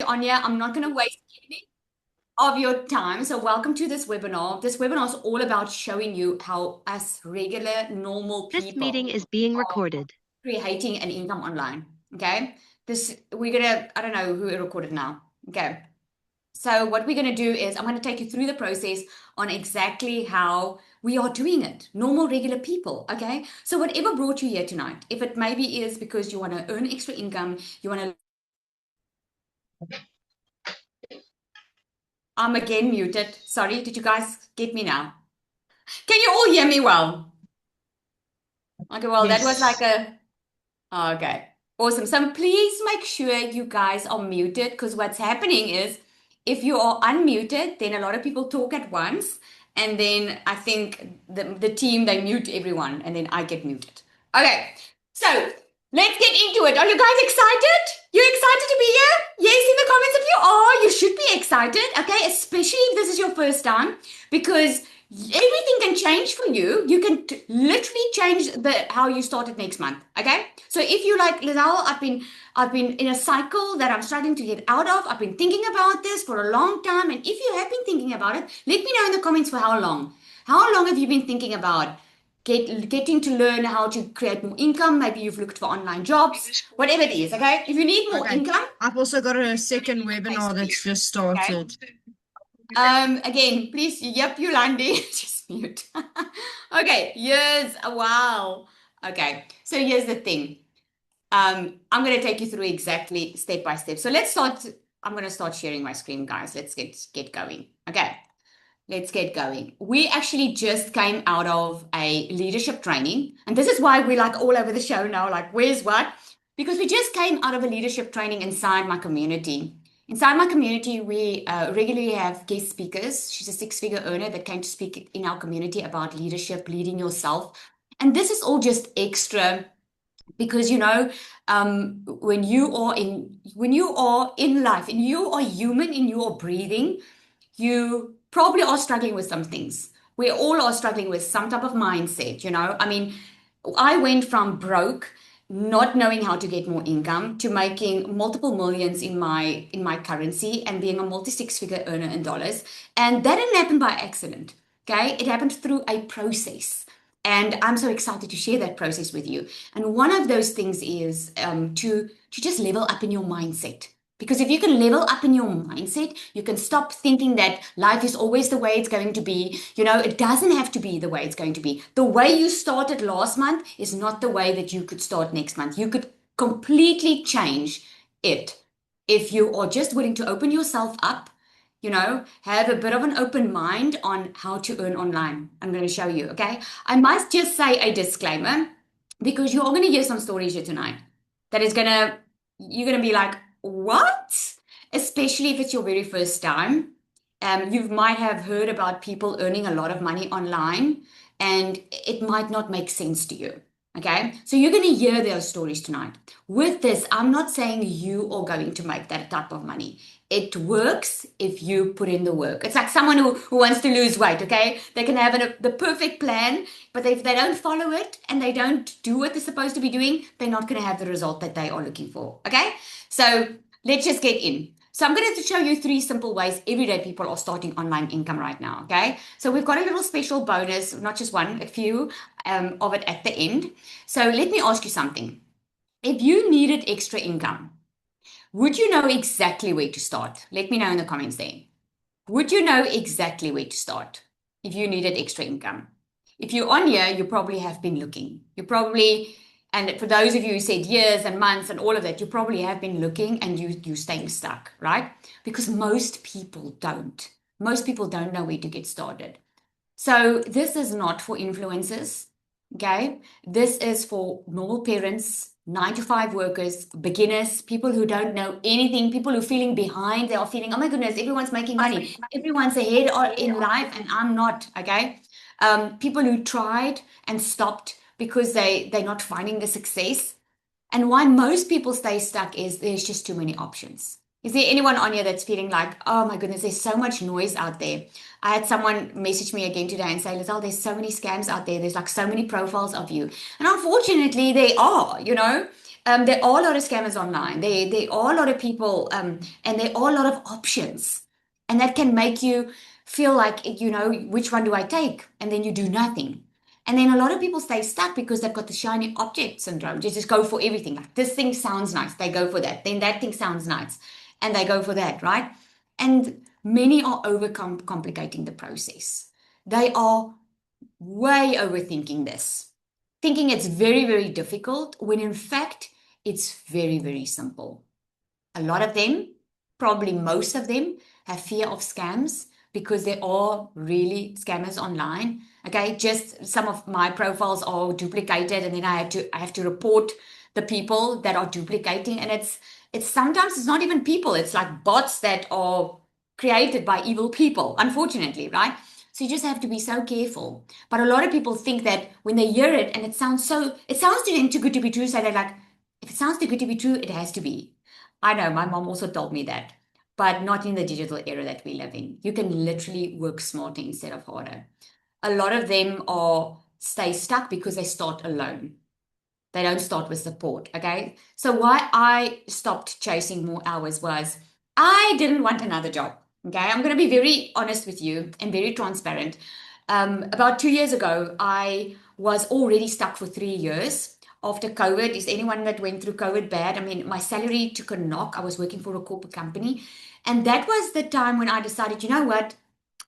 Anya. I'm not going to waste any of your time. So, welcome to this webinar. This webinar is all about showing you how us regular, normal This meeting people is being are recorded. creating an income online. Okay. We're going to, I don't know who recorded now. Okay. So, what we're going to do is I'm going to take you through the process on exactly how we are doing it. Normal, regular people. Okay. So, whatever brought you here tonight, if it maybe is because you want to earn extra income, you want to I'm again muted. Sorry, did you guys get me now? Can you all hear me well? Okay, well, that was like Yes. a. Oh, okay, awesome. So please make sure you guys are muted because what's happening is if you are unmuted, then a lot of people talk at once. And then I think the team, they mute everyone and then I get muted. Okay, so let's get into it. Are you guys excited? You excited to be here? Yes, in the comments if you are, you should be excited, okay? Especially if this is your first time because everything can change for you. You can literally change the how you started next month, okay? So if you like, Lizelle, I've been in a cycle that I'm starting to get out of. I've been thinking about this for a long time. And if you have been thinking about it, let me know in the comments for how long. How long have you been thinking about getting to learn how to create more income? Maybe you've looked for online jobs, whatever it is, okay? If you need more Okay. income, I've also got a second webinar that's just okay? started. Again, please, yep, Yolandi, just mute. Okay, here's a wow. Okay, so here's the thing. I'm going to take you through exactly step by step. So let's start. I'm going to start sharing my screen, guys. Let's get going. Okay, let's get going. We actually just came out of a leadership training, and this is why we're like all over the show now. Like, where's what? Because we just came out of a leadership training inside my community. Inside my community, we regularly have guest speakers. She's a six-figure earner that came to speak in our community about leadership, leading yourself. And this is all just extra because when you are in life and you are human and you are breathing, you probably are struggling with some things. We all are struggling with some type of mindset. I mean, I went from broke, not knowing how to get more income, to making multiple millions in my currency and being a multi six-figure earner in dollars. And that didn't happen by accident. Okay, it happened through a process. And I'm so excited to share that process with you. And one of those things is to just level up in your mindset. Because if you can level up in your mindset, you can stop thinking that life is always the way it's going to be. It doesn't have to be the way it's going to be. The way you started last month is not the way that you could start next month. You could completely change it if you are just willing to open yourself up, have a bit of an open mind on how to earn online. I'm going to show you, okay? I must just say a disclaimer because you're all going to hear some stories here tonight that you're going to be like, what? Especially if it's your very first time. You might have heard about people earning a lot of money online, and it might not make sense to you. Okay, so you're going to hear those stories tonight. With this, I'm not saying you are going to make that type of money. It works if you put in the work. It's like someone who wants to lose weight, okay? They can have the perfect plan, but if they don't follow it and they don't do what they're supposed to be doing, they're not going to have the result that they are looking for, okay? So let's just get in. So I'm going to show you 3 simple ways everyday people are starting online income right now, okay? So we've got a little special bonus, not just one, a few of it at the end. So let me ask you something. If you needed extra income, would you know exactly where to start? Let me know in the comments there. Would you know exactly where to start if you needed extra income? If you're on here, you probably have been looking. And for those of you who said years and months and all of that, you probably have been looking and you're staying stuck, right? Because most people don't. Most people don't know where to get started. So this is not for influencers, okay? This is for normal parents, 9 to 5 workers, beginners, people who don't know anything, people who are feeling behind. They are feeling, oh my goodness, everyone's making money. Everyone's ahead in life and I'm not, okay? People who tried and stopped because they're not finding the success. And why most people stay stuck is there's just too many options. Is there anyone on here that's feeling like, oh my goodness, there's so much noise out there? I had someone message me again today and say, Lizelle, there's so many scams out there. There's like so many profiles of you. And unfortunately, they are. There are a lot of scammers online. There are a lot of people, and there are a lot of options. And that can make you feel like, which one do I take? And then you do nothing. And then a lot of people stay stuck because they've got the shiny object syndrome. They just go for everything. Like, this thing sounds nice, they go for that. Then that thing sounds nice, and they go for that, right? And many are overcomplicating the process. They are way overthinking this, thinking it's very, very difficult, when in fact, it's very, very simple. A lot of them, probably most of them, have fear of scams because there are really scammers online. Okay, just some of my profiles are duplicated, and then I have to report the people that are duplicating, and it's sometimes it's not even people, it's like bots that are created by evil people, unfortunately, right? So you just have to be so careful. But a lot of people think that when they hear it and it sounds to them too good to be true, so they're like, if it sounds too good to be true, it has to be. I know my mom also told me that, but not in the digital era that we live in. You can literally work smarter instead of harder. A lot of them are stay stuck because they start alone. They don't start with support. Okay. So why I stopped chasing more hours was I didn't want another job. Okay. I'm going to be very honest with you and very transparent. About 2 years ago, I was already stuck for 3 years after COVID. Is anyone that went through COVID bad? I mean, my salary took a knock. I was working for a corporate company. And that was the time when I decided, you know what?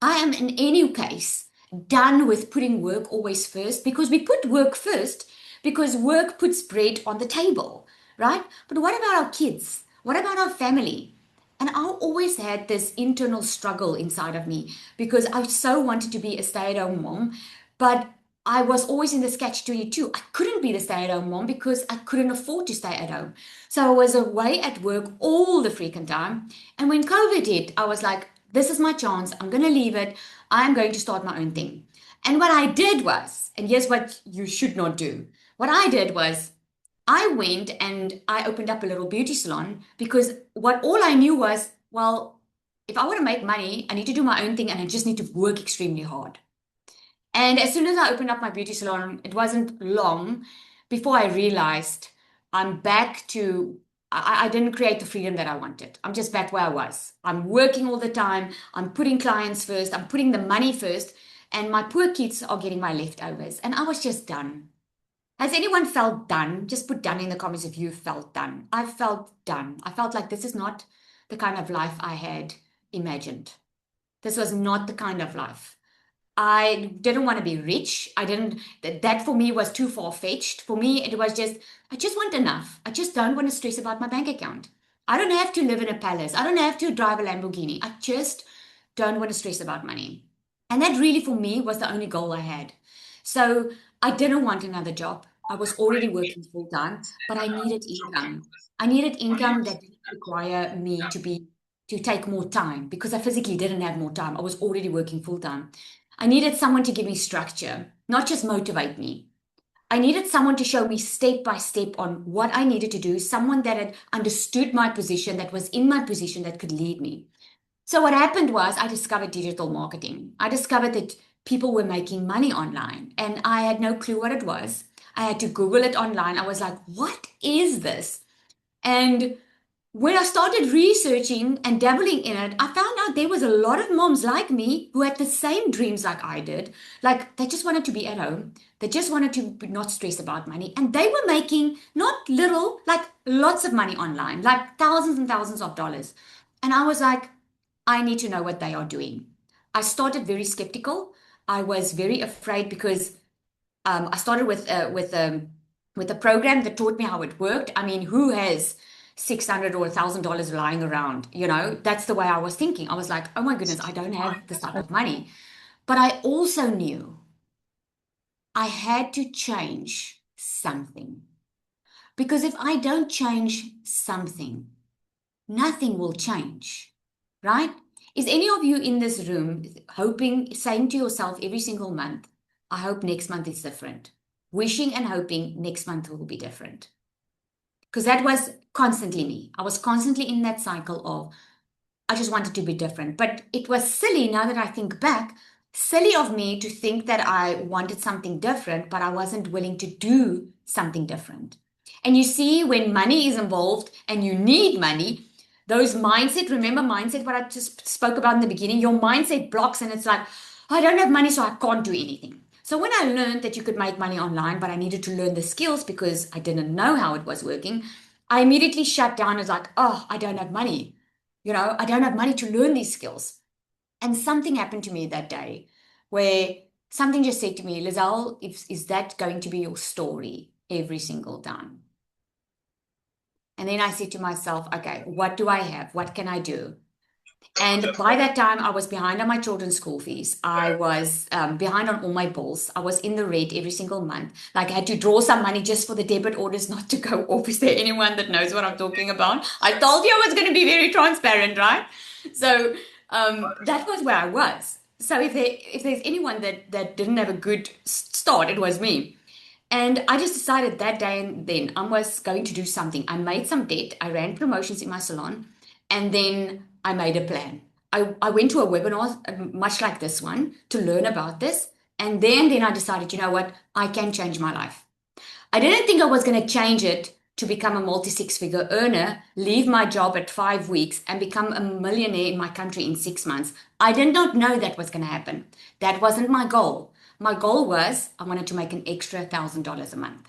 I am in any case done with putting work always first, because we put work first because work puts bread on the table, right? But what about our kids? What about our family? And I always had this internal struggle inside of me because I so wanted to be a stay-at-home mom, but I was always in this catch-22. I couldn't be the stay-at-home mom because I couldn't afford to stay at home. So I was away at work all the freaking time. And when COVID hit, I was like, this is my chance. I'm going to leave it. I'm going to start my own thing. And what I did was, and here's what you should not do. What I did was I went and I opened up a little beauty salon because what all I knew was, well, if I want to make money, I need to do my own thing and I just need to work extremely hard. And as soon as I opened up my beauty salon, it wasn't long before I realized I'm back to, I didn't create the freedom that I wanted. I'm just back where I was. I'm working all the time. I'm putting clients first. I'm putting the money first. And my poor kids are getting my leftovers. And I was just done. Has anyone felt done? Just put done in the comments if you felt done. I felt done. I felt like this is not the kind of life I had imagined. This was not the kind of life. I didn't want to be rich. I didn't, that for me was too far-fetched. For me, it was just, I just want enough. I just don't want to stress about my bank account. I don't have to live in a palace. I don't have to drive a Lamborghini. I just don't want to stress about money. And that really for me was the only goal I had. So I didn't want another job. I was already working full time, but I needed income. I needed income that didn't require me to take more time because I physically didn't have more time. I was already working full time. I needed someone to give me structure, not just motivate me. I needed someone to show me step by step on what I needed to do, someone that had understood my position, that was in my position, that could lead me. So what happened was I discovered digital marketing. I discovered that people were making money online and I had no clue what it was. I had to Google it online. I was like, what is this? And when I started researching and dabbling in it, I found out there was a lot of moms like me who had the same dreams like I did. Like they just wanted to be at home. They just wanted to not stress about money. And they were making not little, like lots of money online, like thousands and thousands of dollars. And I was like, I need to know what they are doing. I started very skeptical. I was very afraid because I started with a program that taught me how it worked. I mean, who has $600 or $1,000 lying around? You know, that's the way I was thinking. I was like, oh my goodness, I don't have this type of money. But I also knew I had to change something. Because if I don't change something, nothing will change, right? Is any of you in this room hoping, saying to yourself every single month, I hope next month is different? Wishing and hoping next month will be different. Because that was constantly me. I was constantly in that cycle of, I just wanted to be different. But it was silly now that I think back, silly of me to think that I wanted something different, but I wasn't willing to do something different. And you see, when money is involved and you need money, those mindset, remember mindset, what I just spoke about in the beginning, your mindset blocks and it's like, I don't have money, so I can't do anything. So when I learned that you could make money online, but I needed to learn the skills because I didn't know how it was working, I immediately shut down and was like, oh, I don't have money. I don't have money to learn these skills. And something happened to me that day where something just said to me, Lizelle, is that going to be your story every single time? And then I said to myself, okay, what do I have? What can I do? And by that time, I was behind on my children's school fees. I was behind on all my bills. I was in the red every single month. Like I had to draw some money just for the debit orders not to go off. Is there anyone that knows what I'm talking about? I told you I was going to be very transparent, right? So that was where I was. So if there's anyone that didn't have a good start, it was me. And I just decided that day and then I was going to do something. I made some debt. I ran promotions in my salon, and then I made a plan. I went to a webinar much like this one to learn about this. And then I decided, you know what? I can change my life. I didn't think I was going to change it to become a multi six-figure earner, leave my job at 5 weeks, and become a millionaire in my country in 6 months. I did not know that was going to happen. That wasn't my goal. My goal was I wanted to make an extra $1,000 a month.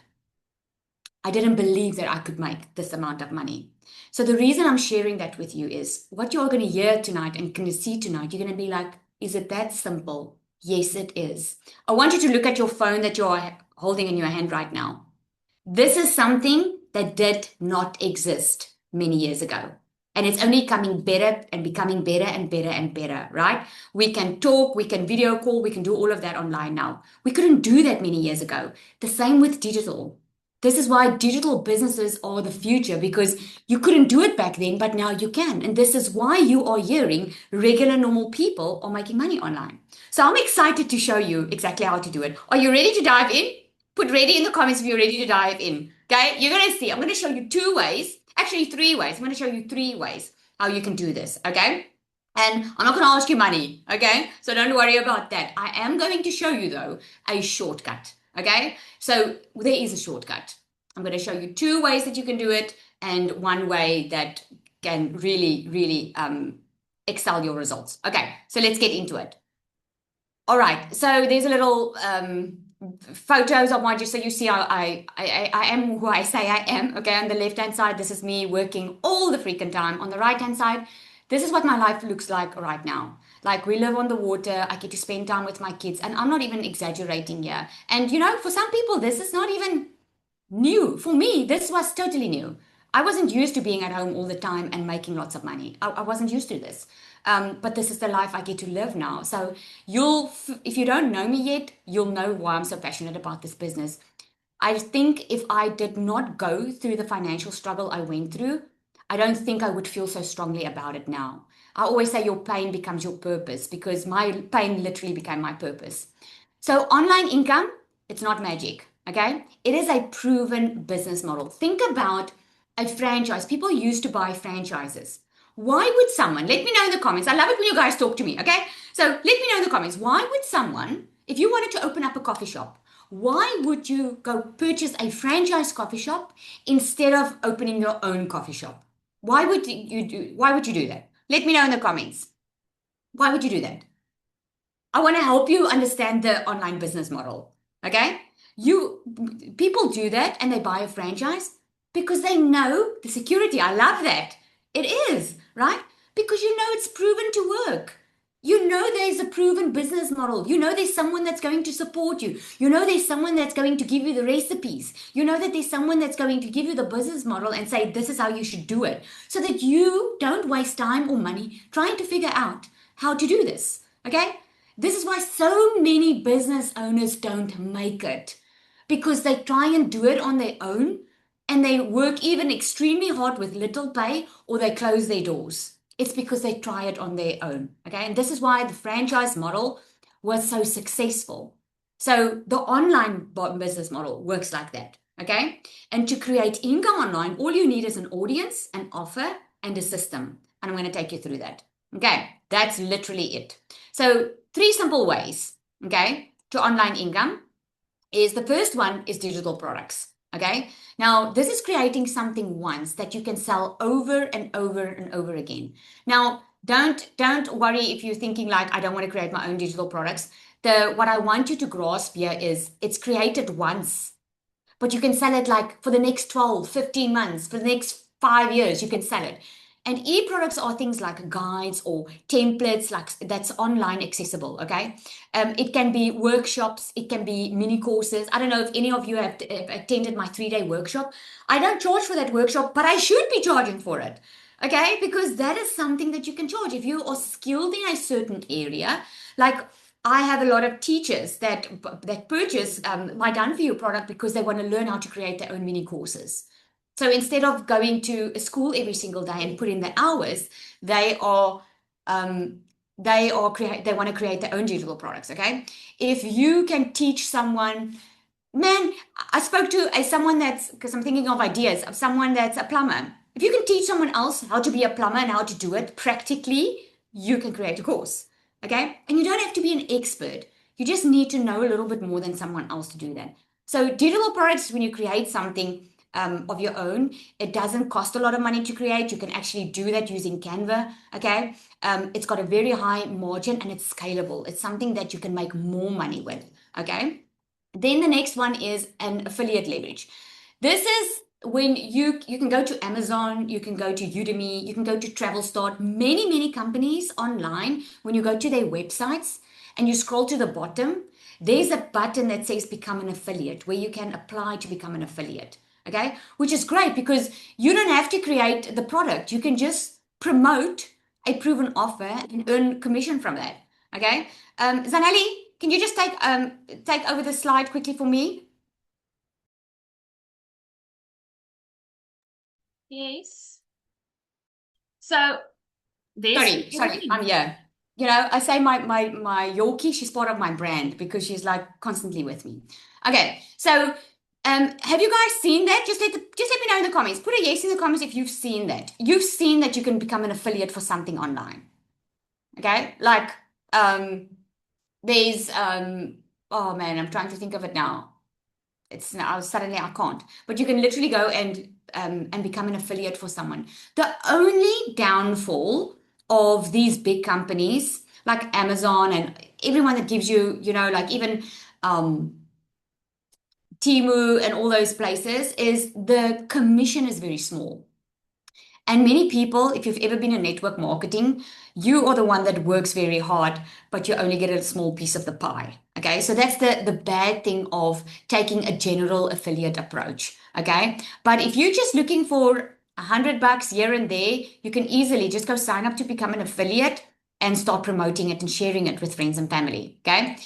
I didn't believe that I could make this amount of money. So the reason I'm sharing that with you is what you're going to hear tonight and going to see tonight, you're going to be like, is it that simple? Yes, it is. I want you to look at your phone that you're holding in your hand right now. This is something that did not exist many years ago. And it's only coming better and becoming better and better and better, right? We can talk, we can video call, we can do all of that online now. We couldn't do that many years ago. The same with digital. This is why digital businesses are the future because you couldn't do it back then, but now you can. And this is why you are hearing regular, normal people are making money online. So I'm excited to show you exactly how to do it. Are you ready to dive in? Put ready in the comments if you're ready to dive in. Okay, you're going to see. I'm going to show you 2 ways, actually 3 ways. I'm going to show you 3 ways how you can do this. Okay. And I'm not going to ask you money. Okay. So don't worry about that. I am going to show you, though, a shortcut. Okay. So there is a shortcut. I'm going to show you 2 ways that you can do it and one way that can really, really excel your results. Okay. So let's get into it. All right. So there's a little photos of mine just so you see I am who I say I am. Okay, on the left hand side, this is me working all the freaking time. On the right hand side, this is what my life looks like right now. Like we live on the water, I get to spend time with my kids, and I'm not even exaggerating here. And for some people, this is not even new. For me, this was totally new. I wasn't used to being at home all the time and making lots of money. I wasn't used to this. But this is the life I get to live now. So if you don't know me yet, you'll know why I'm so passionate about this business. I think if I did not go through the financial struggle I went through, I don't think I would feel so strongly about it now. I always say your pain becomes your purpose because my pain literally became my purpose. So online income, it's not magic, okay? It is a proven business model. Think about a franchise. People used to buy franchises. Why would someone, let me know in the comments. I love it when you guys talk to me, okay? So let me know in the comments. Why would someone, if you wanted to open up a coffee shop, why would you go purchase a franchise coffee shop instead of opening your own coffee shop? Why would you do that? Let me know in the comments. Why would you do that? I want to help you understand the online business model. Okay? People do that and they buy a franchise because they know the security. I love that. It is, right? Because it's proven to work. There's a proven business model. There's someone that's going to support you. There's someone that's going to give you the recipes. That there's someone that's going to give you the business model and say, this is how you should do it. So that you don't waste time or money trying to figure out how to do this. Okay? This is why so many business owners don't make it because they try and do it on their own and they work even extremely hard with little pay or they close their doors. It's because they try it on their own. Okay. And this is why the franchise model was so successful. So the online business model works like that. Okay. And to create income online, all you need is an audience, an offer, and a system. And I'm going to take you through that. Okay. That's literally it. So 3 simple ways, okay, to online income is the first one is digital products. Okay. Now, this is creating something once that you can sell over and over and over again. Now, don't worry if you're thinking like, I don't want to create my own digital products. What I want you to grasp here is it's created once, but you can sell it like for the next 12, 15 months, for the next 5 years, you can sell it. And e-products are things like guides or templates, like that's online accessible. Okay. It can be workshops, it can be mini courses. I don't know if any of you have attended my 3-day workshop. I don't charge for that workshop, but I should be charging for it. Okay, because that is something that you can charge if you are skilled in a certain area. Like I have a lot of teachers that purchase my Done For You product because they want to learn how to create their own mini courses. So instead of going to a school every single day and put in the hours, they are they want to create their own digital products. Okay, if you can teach someone, man, I spoke to someone that's, because I'm thinking of ideas of someone that's a plumber. If you can teach someone else how to be a plumber and how to do it practically, you can create a course. Okay. And you don't have to be an expert. You just need to know a little bit more than someone else to do that. So, digital products, when you create something of your own, it doesn't cost a lot of money to create. You can actually do that using Canva. Okay. It's got a very high margin and it's scalable. It's something that you can make more money with. Okay. Then the next one is an affiliate leverage. This is when you can go to Amazon, you can go to Udemy, you can go to TravelStart, many companies online. When you go to their websites and you scroll to the bottom, there's a button that says become an affiliate where you can apply to become an affiliate. Okay, which is great because you don't have to create the product. You can just promote a proven offer and earn commission from that. Okay, Zanelli, can you just take over the slide quickly for me? Yes. So there's Sorry, I'm here. You know, I say my Yorkie, she's part of my brand because she's like constantly with me. Okay, so have you guys seen that? Just let me know in the comments. Put a yes in the comments if you've seen that. You've seen that you can become an affiliate for something online. Okay, like there's oh man, I'm trying to think of it now. It's now suddenly I can't. But you can literally go and become an affiliate for someone. The only downfall of these big companies like Amazon and everyone that gives you, you know, like even Temu and all those places is the commission is very small. And many people, if you've ever been in network marketing, you are the one that works very hard, but you only get a small piece of the pie. Okay. So that's the bad thing of taking a general affiliate approach. Okay. But if you're just looking for $100 here and there, you can easily just go sign up to become an affiliate and start promoting it and sharing it with friends and family. Okay.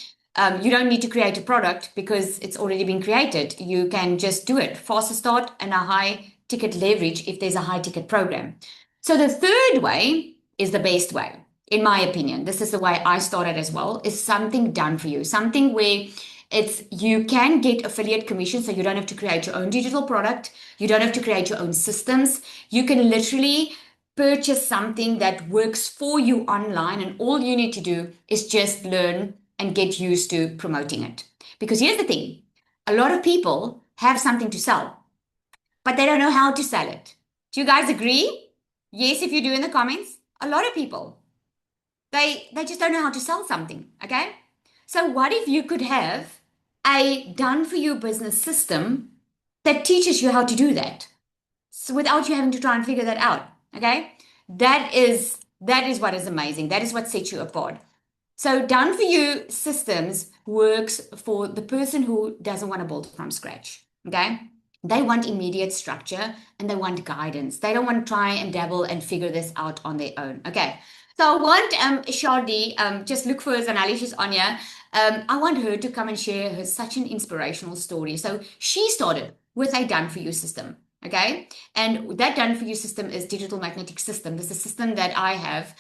You don't need to create a product because it's already been created. You can just do it. Faster start and a high ticket leverage if there's a high ticket program. So the third way is the best way, in my opinion. This is the way I started as well, is something done for you, something where it's you can get affiliate commission, so you don't have to create your own digital product, you don't have to create your own systems. You can literally purchase something that works for you online, and all you need to do is just learn and get used to promoting it. Because here's the thing, a lot of people have something to sell but they don't know how to sell it. Do you guys agree? Yes, if you do in the comments. A lot of people, they just don't know how to sell something, okay? So what if you could have a done for you business system that teaches you how to do that? So without you having to try and figure that out, okay? That is what is amazing. That is what sets you apart. So done for you systems works for the person who doesn't want to build from scratch, okay? They want immediate structure and they want guidance. They don't want to try and dabble and figure this out on their own. Okay. So I want Shardy, just look for Zanali, she's on here. I want her to come and share her such an inspirational story. So she started with a done for you system. Okay. And that done for you system is digital magnetic system. This is a system that I have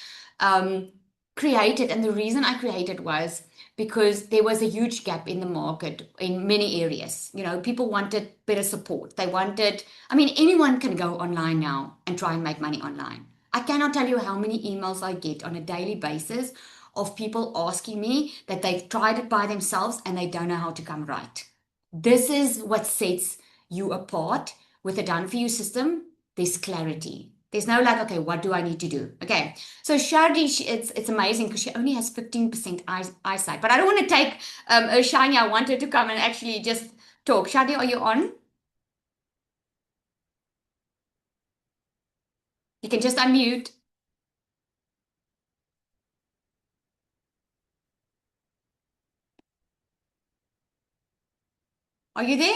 created. And the reason I created was because there was a huge gap in the market in many areas. You know, people wanted better support. They wanted, I mean, anyone can go online now and try and make money online. I cannot tell you how many emails I get on a daily basis of people asking me that they've tried it by themselves and they don't know how to come right. This is what sets you apart with a done for you system, there's clarity. There's no like, okay, what do I need to do? Okay. So Shardi, it's amazing because she only has 15% eyesight. But I don't want to take her shiny. I want her to come and actually just talk. Shardi, are you on? You can just unmute. Are you there?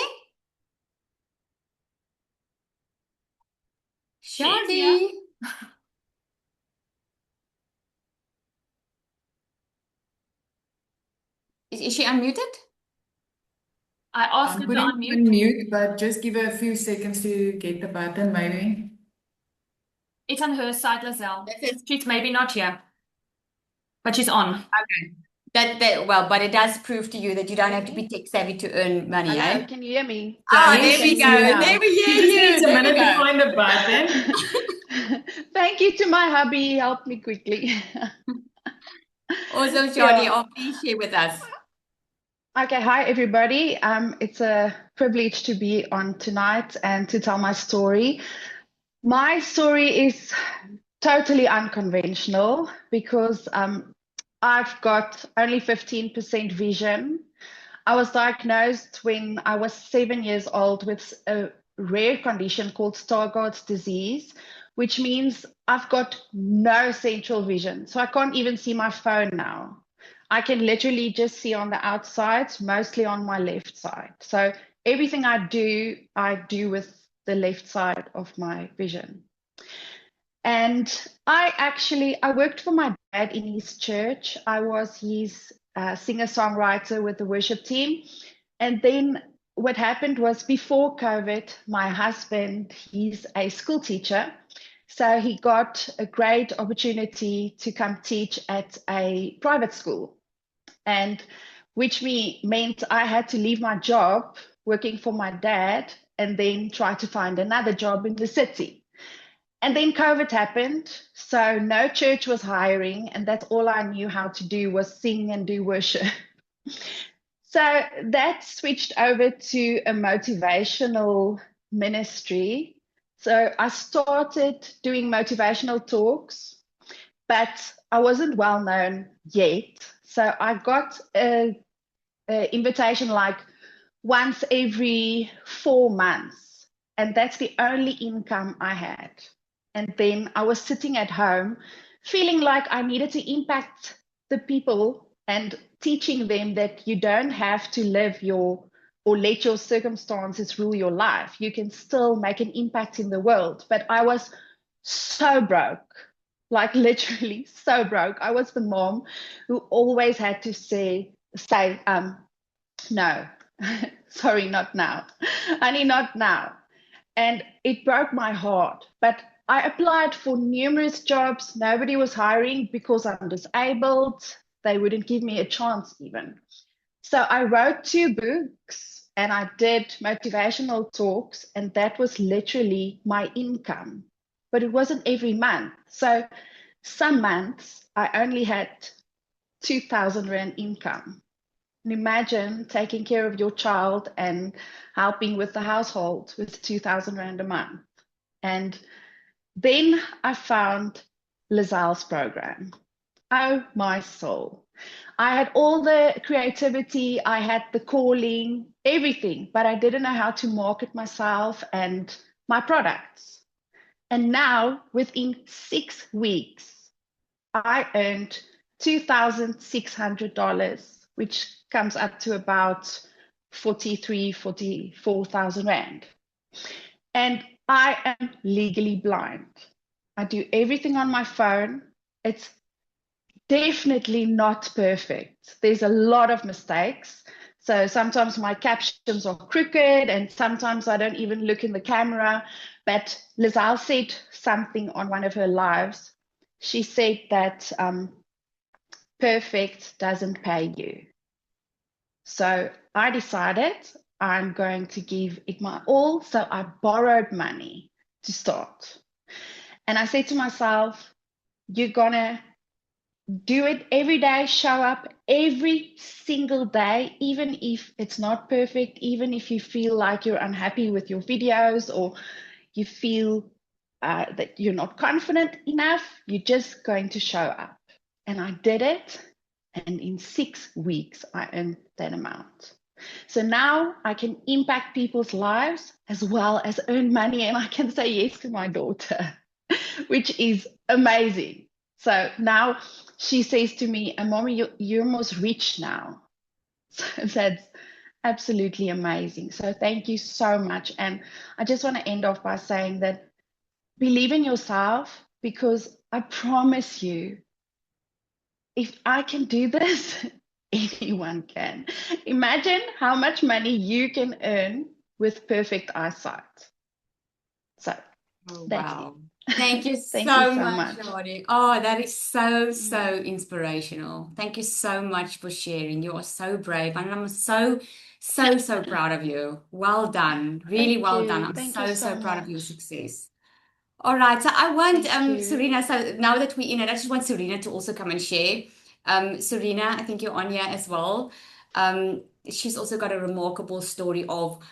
Shardi. Is she unmuted? I asked her to Putting unmute. on mute, but just give her a few seconds to get the button, maybe. It's on her side, Lizelle. That's it. She's maybe not here, but she's on. Okay. Well, but it does prove to you that you don't have to be tech savvy to earn money, Hello, eh? can you hear me? Ah, Yes, there we yes, go. yeah. There we hear She just you. needs a There we minute to go. find the button. Thank you to my hubby, he helped me quickly. Awesome, Shardi. Yeah. Oh, please share with us. Okay, hi everybody. It's a privilege to be on tonight and to tell my story. My story is totally unconventional because I've got only 15% vision. I was diagnosed when I was 7 years old with a rare condition called Stargardt's disease, which means I've got no central vision. So I can't even see my phone now. I can literally just see on the outside, mostly on my left side. So everything I do with the left side of my vision. And I worked for my dad in his church. I was his singer-songwriter with the worship team. And then what happened was before COVID, my husband, he's a school teacher. So he got a great opportunity to come teach at a private school. And which meant I had to leave my job working for my dad and then try to find another job in the city. And then COVID happened, so no church was hiring, and that's all I knew how to do was sing and do worship. So that switched over to a motivational ministry. So I started doing motivational talks, but I wasn't well known yet. So I got an invitation like once every 4 months, and that's the only income I had. And then I was sitting at home feeling like I needed to impact the people and teaching them that you don't have to live or let your circumstances rule your life. You can still make an impact in the world. But I was so broke, like literally so broke. I was the mom who always had to say, no, sorry, not now. Honey, not now. And it broke my heart. But I applied for numerous jobs. Nobody was hiring because I'm disabled. They wouldn't give me a chance even. So I wrote 2 books and I did motivational talks, and that was literally my income. But it wasn't every month. So some months I only had 2,000 Rand income. And imagine taking care of your child and helping with the household with 2,000 Rand a month. And then I found Lizelle's program. Oh, my soul. I had all the creativity, I had the calling, everything, but I didn't know how to market myself and my products. And now, within 6 weeks, I earned $2,600, which comes up to about 44,000 Rand. And I am legally blind. I do everything on my phone. It's definitely not perfect. There's a lot of mistakes. So sometimes my captions are crooked and sometimes I don't even look in the camera. But Lizelle said something on one of her lives. She said that perfect doesn't pay you. So I decided I'm going to give it my all. So I borrowed money to start. And I said to myself, you're going to do it every day, show up every single day, even if it's not perfect, even if you feel like you're unhappy with your videos or you feel that you're not confident enough, you're just going to show up. And I did it. And in 6 weeks, I earned that amount. So now I can impact people's lives as well as earn money, and I can say yes to my daughter, which is amazing. So now she says to me, Mommy, you're almost rich now. So that's absolutely amazing. So thank you so much. And I just want to end off by saying that believe in yourself, because I promise you, if I can do this, anyone can. Imagine how much money you can earn with perfect eyesight. So that's it. Wow. Thank you Thank so you so much, much. Lottie. Oh, that is so inspirational. Thank you so much for sharing. You are so brave, and I'm so proud of you. Well done. Really Thank well done. you. I'm Thank you so so proud of your much. success. All right, so I want Thank you. Serena. So now that we're in it, I just want Serena to also come and share. Serena, I think you're on here as well. She's also got a remarkable story of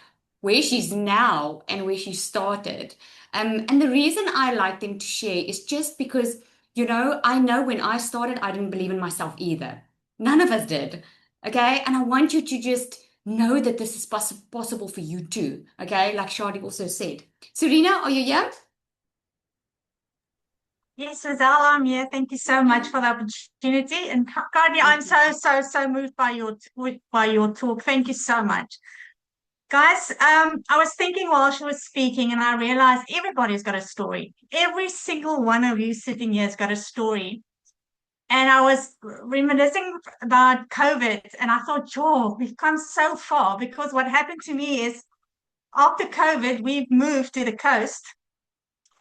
where she's now and where she started. And the reason I like them to share is just because, I know when I started, I didn't believe in myself either. None of us did. Okay, and I want you to just know that this is possible for you too. Okay, like Shadi also said. Serena, are you here? Yes, Rizal, I'm here. Thank you so much for the opportunity. And Cardi, I'm so moved by your talk. Thank you so much. Guys, I was thinking while she was speaking, and I realized everybody's got a story. Every single one of you sitting here has got a story. And I was reminiscing about COVID, and I thought, "Joe, we've come so far," because what happened to me is after COVID, we've moved to the coast.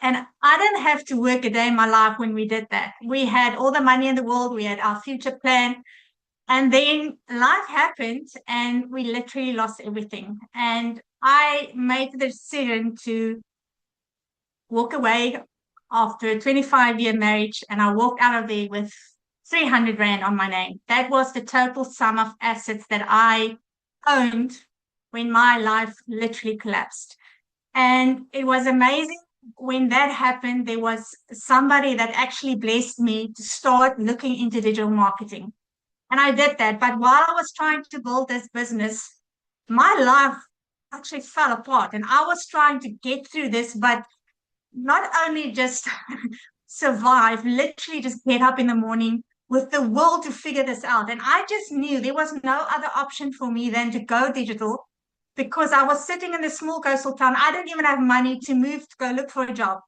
And I didn't have to work a day in my life when we did that. We had all the money in the world, we had our future plan. And then life happened and we literally lost everything. And I made the decision to walk away after a 25-year marriage. And I walked out of there with 300 Rand on my name. That was the total sum of assets that I owned when my life literally collapsed. And it was amazing. When that happened, there was somebody that actually blessed me to start looking into digital marketing. And I did that. But while I was trying to build this business, my life actually fell apart. And I was trying to get through this, but not only just survive, literally just get up in the morning with the will to figure this out. And I just knew there was no other option for me than to go digital, because I was sitting in this small coastal town. I didn't even have money to move to go look for a job.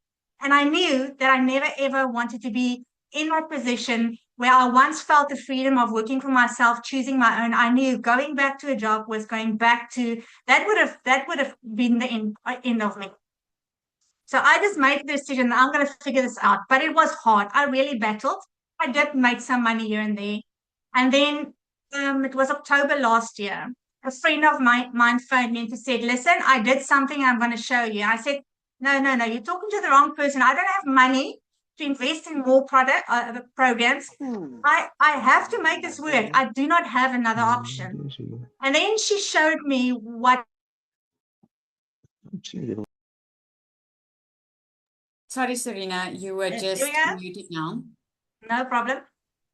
And I knew that I never ever wanted to be in that position where I once felt the freedom of working for myself, choosing my own. I knew going back to a job was going back to that would have been the end of me. So I just made the decision that I'm going to figure this out. But it was hard. I really battled. I did make some money here and there. And then it was October last year. A friend of mine phoned me and said, "Listen, I did something I'm going to show you." I said, No, you're talking to the wrong person. I don't have money to invest in more programs. I have to make this work. I do not have another option. And then she showed me what. Sorry, Serena, you were just muted now. No problem.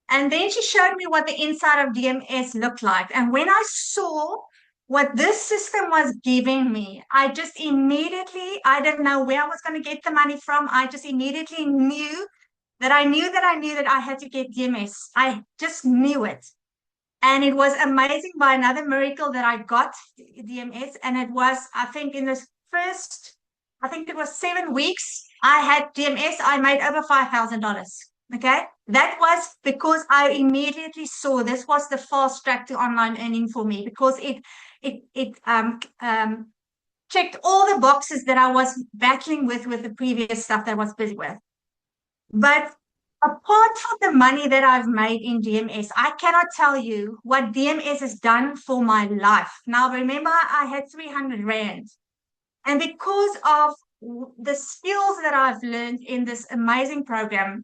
And then she showed me what the inside of DMS looked like. And when I saw what this system was giving me, I just immediately, I didn't know where I was going to get the money from. I just immediately knew that I knew that I had to get DMS. I just knew it. And it was amazing, by another miracle, that I got DMS. And it was, I think, in this first, I think it was 7 weeks, I had DMS. I made over $5,000. Okay. That was because I immediately saw this was the fast track to online earning for me, because it checked all the boxes that I was battling with the previous stuff that I was busy with. But apart from the money that I've made in DMS, I cannot tell you what DMS has done for my life. Now, remember, I had 300 Rand. And because of the skills that I've learned in this amazing program,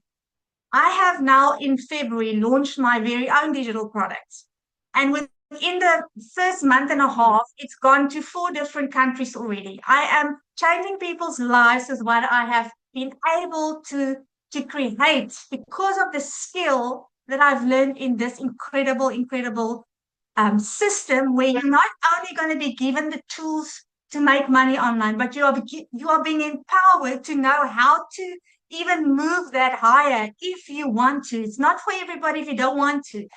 I have now in February launched my very own digital products. And within the first month and a half, it's gone to 4 different countries already. I am changing people's lives with what I have been able to create because of the skill that I've learned in this incredible system where you're not only going to be given the tools to make money online, but you are being empowered to know how to even move that higher if you want to. It's not for everybody if you don't want to,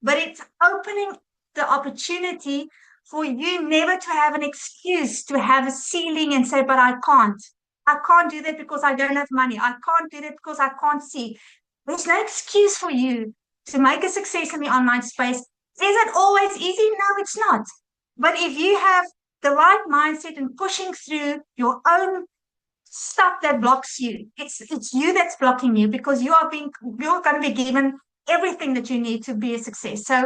but it's opening the opportunity for you never to have an excuse to have a ceiling and say, but I can't. I can't do that because I don't have money. I can't do that because I can't see. There's no excuse for you to make a success in the online space. Is it always easy? No, it's not. But if you have the right mindset and pushing through your own stuff that blocks you, it's you that's blocking you because you're going to be given everything that you need to be a success. So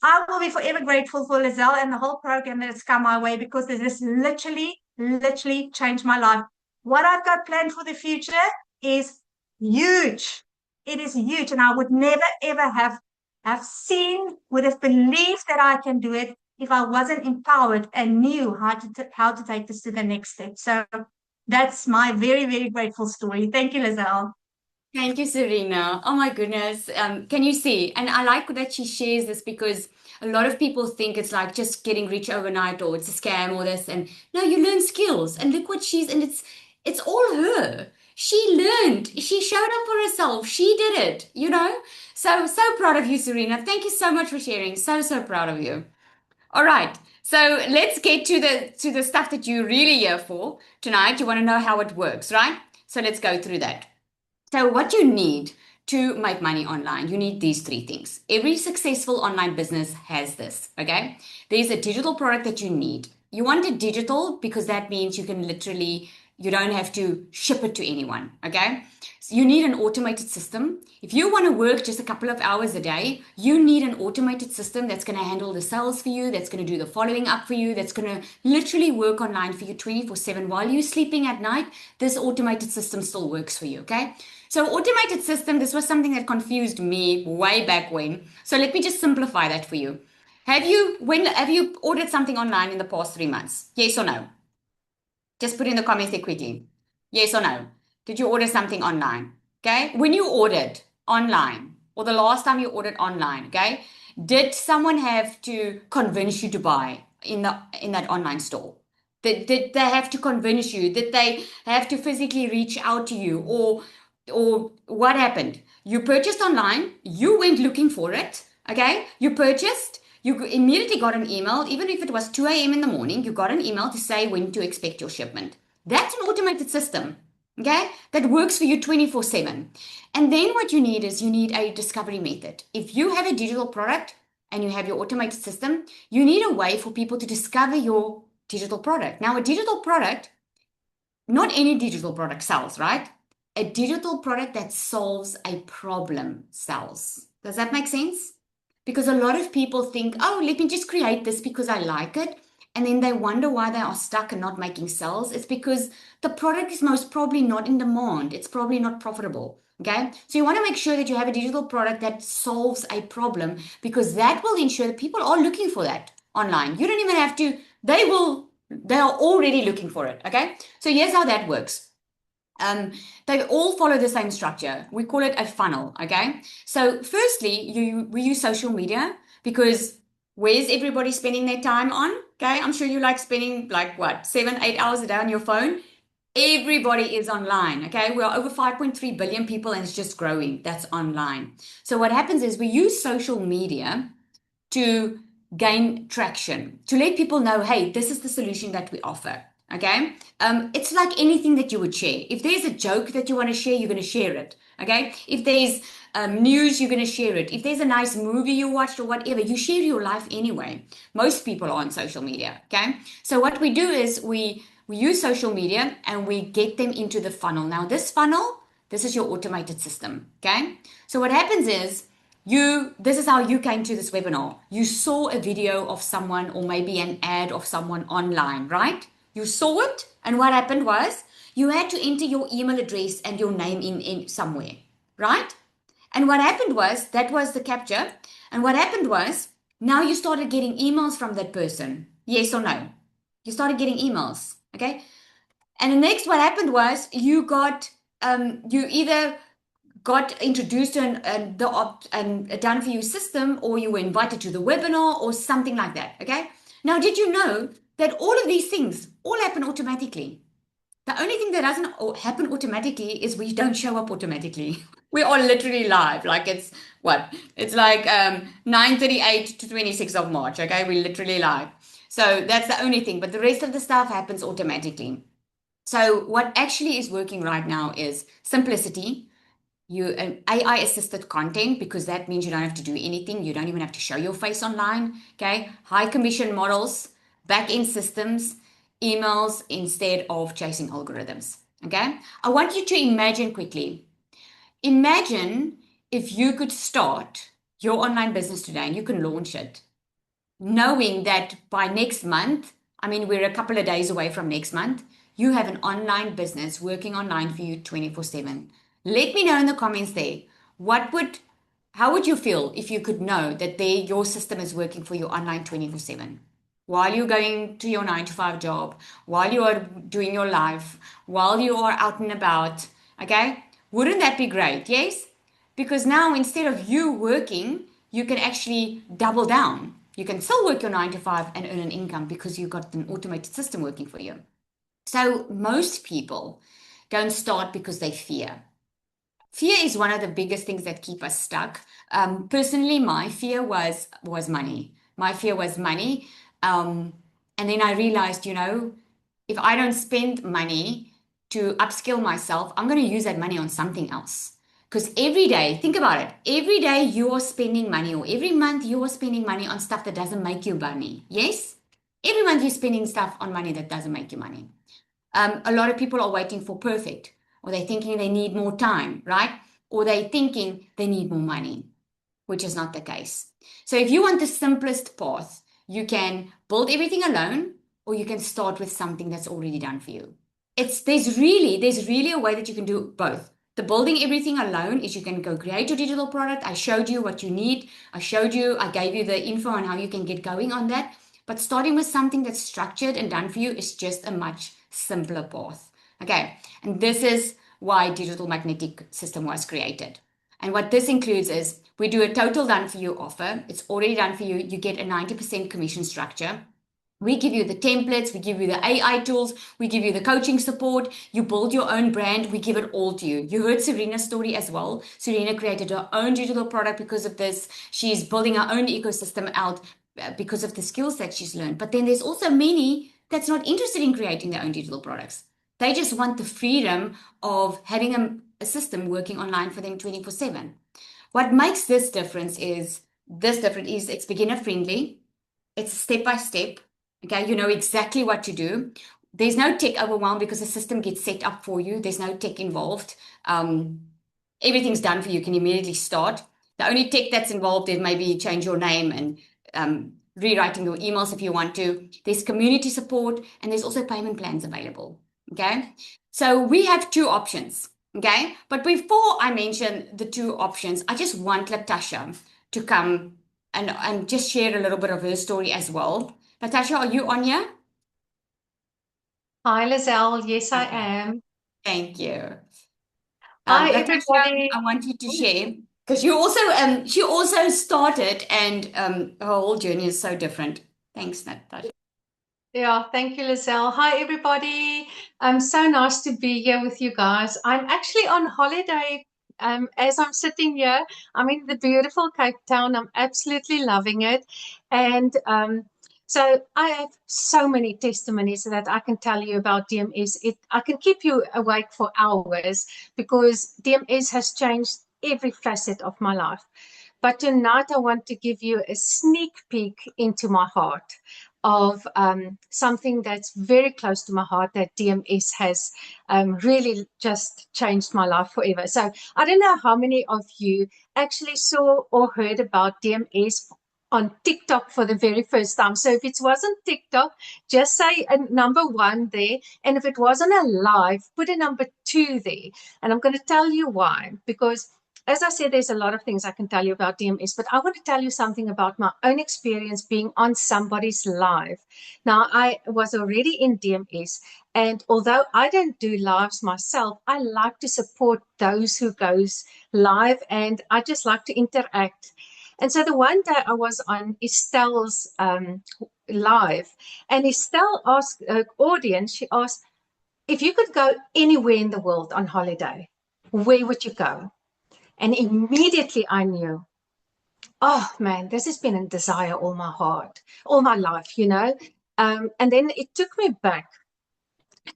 I will be forever grateful for Lizelle and the whole program that has come my way because this literally changed my life. What I've got planned for the future is huge. It is huge. And I would never, ever have would have believed that I can do it if I wasn't empowered and knew how to take this to the next step. So that's my very, very grateful story. Thank you, Lizelle. Thank you, Serena. Oh my goodness. Can you see? And I like that she shares this because a lot of people think it's like just getting rich overnight or it's a scam or this. And no, you learn skills. And look what and it's all her. She learned. She showed up for herself. She did it, you know? So proud of you, Serena. Thank you so much for sharing. So proud of you. All right. So let's get to the stuff that you're really here for tonight. You want to know how it works, right? So let's go through that. So what you need to make money online, you need these 3 things. Every successful online business has this, okay? There's a digital product that you need. You want it digital because that means you can literally, you don't have to ship it to anyone, okay? So you need an automated system. If you want to work just a couple of hours a day, you need an automated system that's going to handle the sales for you, that's going to do the following up for you, that's going to literally work online for you 24/7 while you're sleeping at night. This automated system still works for you, okay? So automated system, this was something that confused me way back when. So let me just simplify that for you. Have you ordered something online in the past 3 months? Yes or no? Just put in the comments there quickly. Yes or no? Did you order something online? Okay. When you ordered online or the last time you ordered online, okay, did someone have to convince you to buy in that online store? Did they have to convince you? Did they have to physically reach out to you or what happened? You purchased online, you went looking for it, okay? You purchased, you immediately got an email, even if it was 2 a.m. in the morning, you got an email to say when to expect your shipment. That's an automated system, okay? That works for you 24/7. And then what you need is you need a discovery method. If you have a digital product and you have your automated system, you need a way for people to discover your digital product. Now, a digital product, not any digital product sells, right? A digital product that solves a problem sells. Does that make sense? Because a lot of people think, oh, let me just create this because I like it. And then they wonder why they are stuck and not making sales. It's because the product is most probably not in demand. It's probably not profitable. Okay. So you want to make sure that you have a digital product that solves a problem because that will ensure that people are looking for that online. You don't even have to, they are already looking for it. Okay. So here's how that works. They all follow the same structure. We call it a funnel, okay? So firstly, we use social media because where's everybody spending their time on? Okay, I'm sure you like spending 7-8 hours a day on your phone. Everybody is online, okay? We are over 5.3 billion people and it's just growing. That's online. So what happens is we use social media to gain traction, to let people know, hey, this is the solution that we offer. Okay. It's like anything that you would share. If there's a joke that you want to share, you're going to share it. Okay. If there's news, you're going to share it. If there's a nice movie you watched or whatever, you share your life anyway. Most people are on social media. Okay. So what we do is we use social media and we get them into the funnel. Now this funnel, this is your automated system. Okay. So what happens is this is how you came to this webinar. You saw a video of someone or maybe an ad of someone online, right? You saw it, and what happened was you had to enter your email address and your name in somewhere, right? And what happened was, that was the capture. And what happened was, now you started getting emails from that person. Yes or no? You started getting emails. Okay. And the next, what happened was you got, you either got introduced to a done for you system, or you were invited to the webinar or something like that. Okay. Now, did you know that all of these things all happen automatically? The only thing that doesn't happen automatically is we don't show up automatically. We are literally live. Like it's what? It's like 9:38 to 26th of March. Okay. We're literally live. So that's the only thing. But the rest of the stuff happens automatically. So what actually is working right now is simplicity. AI assisted content, because that means you don't have to do anything. You don't even have to show your face online. Okay. High commission models, back end systems, emails instead of chasing algorithms. Okay. I want you to imagine quickly. Imagine if you could start your online business today and you can launch it, knowing that by next month, I mean, we're a couple of days away from next month, you have an online business working online for you 24/7. Let me know in the comments there, how would you feel if you could know that your system is working for you online 24/7? While you're going to your 9 to 5 job, while you are doing your life, while you are out and about, okay? Wouldn't that be great? Yes? Because now instead of you working, you can actually double down. You can still work your 9 to 5 and earn an income because you've got an automated system working for you. So most people don't start because they fear. Fear is one of the biggest things that keep us stuck. Personally, my fear was money. My fear was money. And then I realized, if I don't spend money to upskill myself, I'm going to use that money on something else. Because every day, think about it, every day you are spending money, or every month you are spending money on stuff that doesn't make you money. Yes? Every month you're spending stuff on money that doesn't make you money. A lot of people are waiting for perfect, or they're thinking they need more time, right? Or they're thinking they need more money, which is not the case. So if you want the simplest path, you can build everything alone, or you can start with something that's already done for you. There's really a way that you can do both. The building everything alone is you can go create your digital product. I showed you what you need. I gave you the info on how you can get going on that. But starting with something that's structured and done for you is just a much simpler path. Okay. And this is why Digital Magnetic System was created. And what this includes is we do a total done for you offer. It's already done for you. You get a 90% commission structure. We give you the templates, we give you the AI tools, we give you the coaching support, you build your own brand, we give it all to you. You heard Serena's story as well. Serena created her own digital product because of this. She's building her own ecosystem out because of the skills that she's learned. But then there's also many that's not interested in creating their own digital products. They just want the freedom of having a system working online for them 24/7. What makes this difference is it's beginner friendly. It's step-by-step. Okay, you know exactly what to do. There's no tech overwhelm because the system gets set up for you. There's no tech involved. Everything's done for you. You can immediately start. The only tech that's involved is maybe change your name and rewriting your emails if you want to. There's community support, and there's also payment plans available. Okay, so we have two options. Okay, but before I mention the two options, I just want Latasha to come and just share a little bit of her story as well. Natasha, are you on here? Hi, Lizelle. Yes, I am. Thank you. Hi, Natasha, everybody. I want you to share, because she also started, and her whole journey is so different. Thanks, Natasha. Yeah, thank you, Lizelle. Hi, everybody. So nice to be here with you guys. I'm actually on holiday. As I'm sitting here, I'm in the beautiful Cape Town. I'm absolutely loving it. And so I have so many testimonies that I can tell you about DMS. I can keep you awake for hours because DMS has changed every facet of my life. But tonight I want to give you a sneak peek into my heart of something that's very close to my heart, that DMS has really just changed my life forever. So I don't know how many of you actually saw or heard about DMS on TikTok for the very first time. So if it wasn't TikTok, just say a number 1 there. And if it wasn't a live, put a number 2 there. And I'm going to tell you why. Because as I said, there's a lot of things I can tell you about DMS, but I want to tell you something about my own experience being on somebody's live. Now, I was already in DMS, and although I don't do lives myself, I like to support those who goes live, and I just like to interact. And so the one day I was on Estelle's live, and Estelle asked her audience, she asked, if you could go anywhere in the world on holiday, where would you go? And immediately I knew, oh man, this has been a desire all my heart, all my life, you know. And then it took me back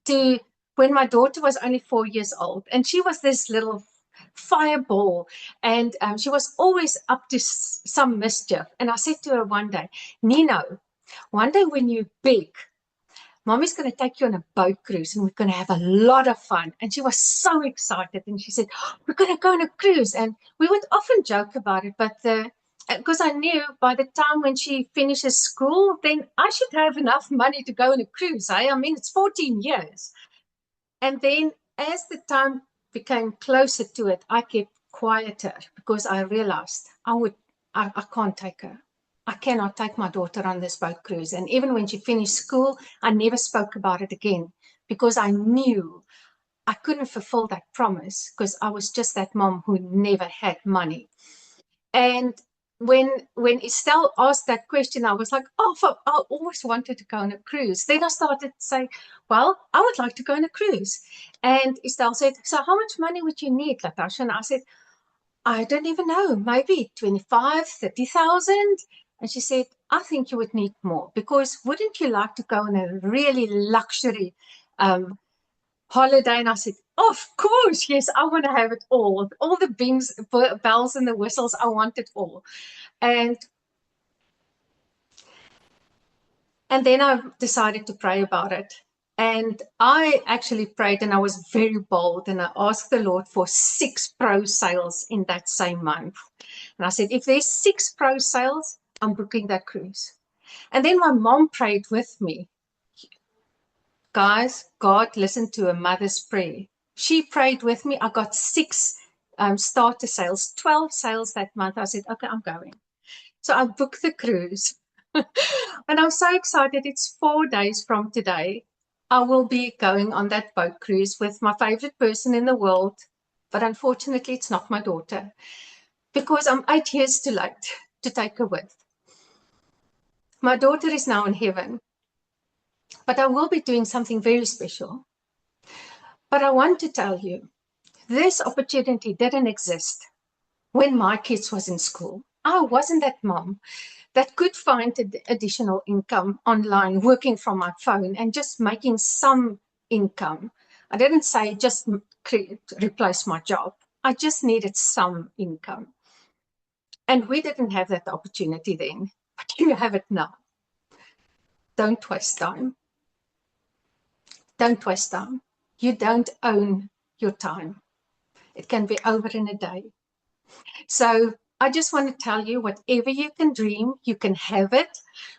to when my daughter was only 4 years old, and she was this little fireball, and she was always up to some mischief. And I said to her one day, Nino, one day when you're big, Mommy's going to take you on a boat cruise and we're going to have a lot of fun. And she was so excited. And she said, oh, we're going to go on a cruise. And we would often joke about it, but because I knew by the time when she finishes school, then I should have enough money to go on a cruise. I mean, it's 14 years. And then as the time became closer to it, I kept quieter because I realized I can't take her. I cannot take my daughter on this boat cruise. And even when she finished school, I never spoke about it again because I knew I couldn't fulfill that promise because I was just that mom who never had money. And when Estelle asked that question, I was like, oh, I always wanted to go on a cruise. Then I started to say, well, I would like to go on a cruise. And Estelle said, so how much money would you need, Latasha? And I said, I don't even know, maybe 25, 30,000. And she said, I think you would need more because wouldn't you like to go on a really luxury holiday? And I said, of course, yes, I want to have it all the bells and the whistles, I want it all. And then I decided to pray about it. And I actually prayed and I was very bold and I asked the Lord for 6 pro sales in that same month. And I said, if there's 6 pro sales, I'm booking that cruise. And then my mom prayed with me. Guys, God listened to a mother's prayer. She prayed with me. I got 6 starter sales, 12 sales that month. I said, okay, I'm going. So I booked the cruise. And I'm so excited. It's 4 days from today. I will be going on that boat cruise with my favorite person in the world. But unfortunately, it's not my daughter because I'm 8 years too late to take her with. My daughter is now in heaven, but I will be doing something very special. But I want to tell you, this opportunity didn't exist when my kids was in school. I wasn't that mom that could find additional income online, working from my phone and just making some income. I didn't say just replace my job. I just needed some income. And we didn't have that opportunity then, but you have it now. Don't waste time. Don't waste time. You don't own your time. It can be over in a day. So I just want to tell you, whatever you can dream, you can have it.